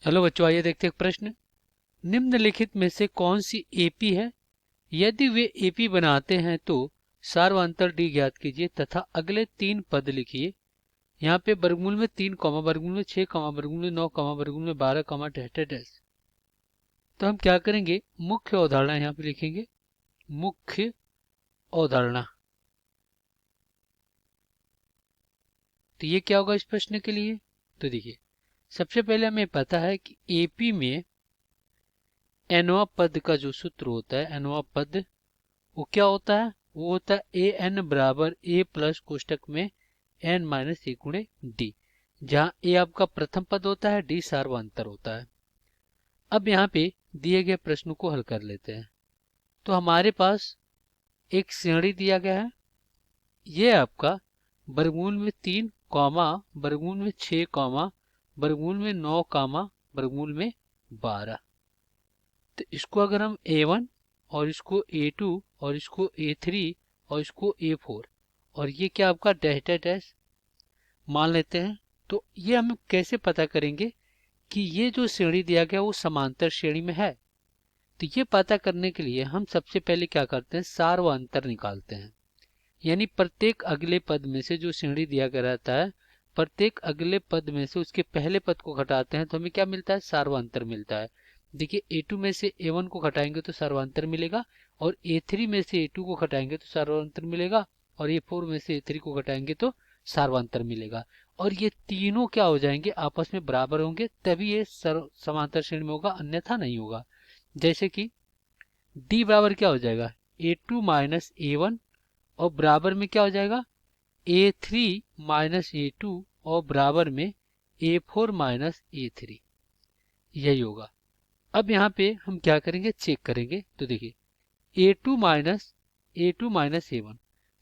Hello बच्चों, आइए देखते हैं एक प्रश्न। निम्नलिखित में से कौन सी एपी है? यदि वे एपी बनाते हैं तो सार्वअंतर डी ज्ञात कीजिए तथा अगले तीन पद लिखिए। यहाँ पे वर्गमूल में 3 कॉमा वर्गमूल में 6 कॉमा वर्गमूल में 9 कॉमा वर्गमूल में 12 कॉमा डैश डैश डैश। तो हम क्या करेंगे, मुख्य अवधारणा यहाँ पे लिखेंगे। मुख्य अवधारणा। तो ये क्या होगा इस प्रश्न के लिए? तो देखिए, सबसे पहले हमें पता है कि एपी में एनवा पद का जो सूत्र होता है, एनवा पद, वो क्या होता है? वो होता है ए एन बराबर ए प्लस कोष्टक में एन माइनस ए गुणे डी, जहाँ ए आपका प्रथम पद होता है, डी सार्वअंतर होता है। अब यहाँ पे दिए गए प्रश्न को हल कर लेते हैं। तो हमारे पास एक श्रेणी दिया गया है। ये आपका वर्गमूल में 3 कॉमा वर्गमूल में 6 कॉमा वर्गमूल में 9 कॉमा वर्गमूल में 12। तो इसको अगर हम A1 और इसको A2 और इसको A3 और इसको A4 और ये क्या आपका डैश डैश डैश मान लेते हैं, तो ये हम कैसे पता करेंगे कि ये जो श्रेणी दिया गया वो समांतर श्रेणी में है? तो ये पता करने के लिए हम सबसे पहले क्या करते हैं, सार व अंतर निकालते हैं। यानी प्रत्येक अगले पद में से जो श्रेणी दिया गया रहता है, प्रत्येक अगले पद में से उसके पहले पद को घटाते हैं तो हमें क्या मिलता है, सार्वंतर मिलता है। देखिए, A2 में से A1 को घटाएंगे तो सार्वंतर मिलेगा, और A3 में से A2 को घटाएंगे तो सार्वंतर मिलेगा, और A4 में से A3 को घटाएंगे तो सार्वंतर मिलेगा। और ये तीनों क्या हो जाएंगे, आपस में बराबर होंगे, तभी ये समांतर श्रेणी में होगा, अन्यथा नहीं होगा। जैसे कि D बराबर क्या हो जाएगा, A2 माइनस A1, और बराबर में क्या हो जाएगा, A3 माइनस A2, और बराबर में A4 माइनस A3। यही होगा। अब यहाँ पे हम क्या करेंगे, चेक करेंगे। तो देखिए, A2 माइनस A1,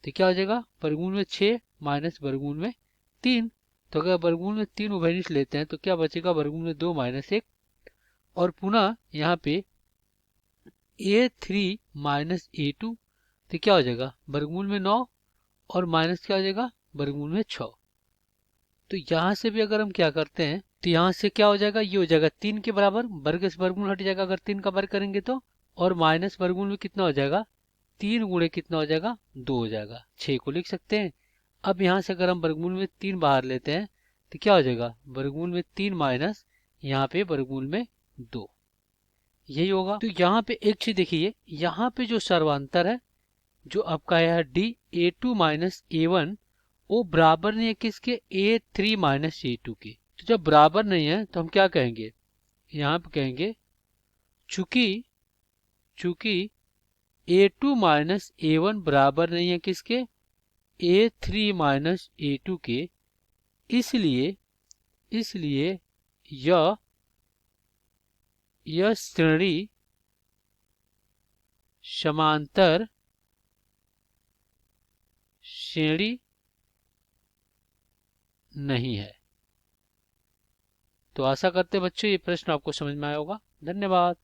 तो क्या हो जाएगा, वर्गमूल में 6 माइनस वर्गमूल में 3। तो अगर वर्गमूल में 3 उभयनिष्ठ लेते हैं तो क्या बचेगा, वर्गमूल में 2 माइनस 1। और पुनः यहाँ पे A3 माइनस A2, तो क्या हो जाएगा, वर्गमूल में 9, और माइनस क्या हो जाएगा, वर्गमूल में 6। तो यहाँ से भी अगर हम क्या करते हैं, तो यहाँ से क्या हो जाएगा, ये हो जाएगा 3 के बराबर, वर्ग से वर्गमूल हट जाएगा अगर 3 का वर्ग करेंगे तो, और माइनस वर्गमूल में कितना हो जाएगा, 3 गुणे कितना हो जाएगा, 2 हो जाएगा, 6 को लिख सकते हैं। अब यहाँ से अगर हम वर्गमूल में 3 बाहर लेते हैं तो क्या हो जाएगा, वर्गमूल में 3 माइनस यहाँ पे वर्गमूल में 2, यही होगा। तो यहाँ पे एक चीज देखिए, यहाँ पे जो सर्वांतर है, जो आपका है D, A2 माइनस A1, वो बराबर नहीं है किसके, A3 माइनस A2 के। तो जब बराबर नहीं है तो हम क्या कहेंगे, यहाँ पे कहेंगे चूंकि चूंकि A2 माइनस A1 बराबर नहीं है किसके, A3 माइनस A2 के, इसलिए इसलिए यह श्रेणी समांतर श्रेणी नहीं है। तो आशा करते बच्चों ये प्रश्न आपको समझ में आया होगा। धन्यवाद।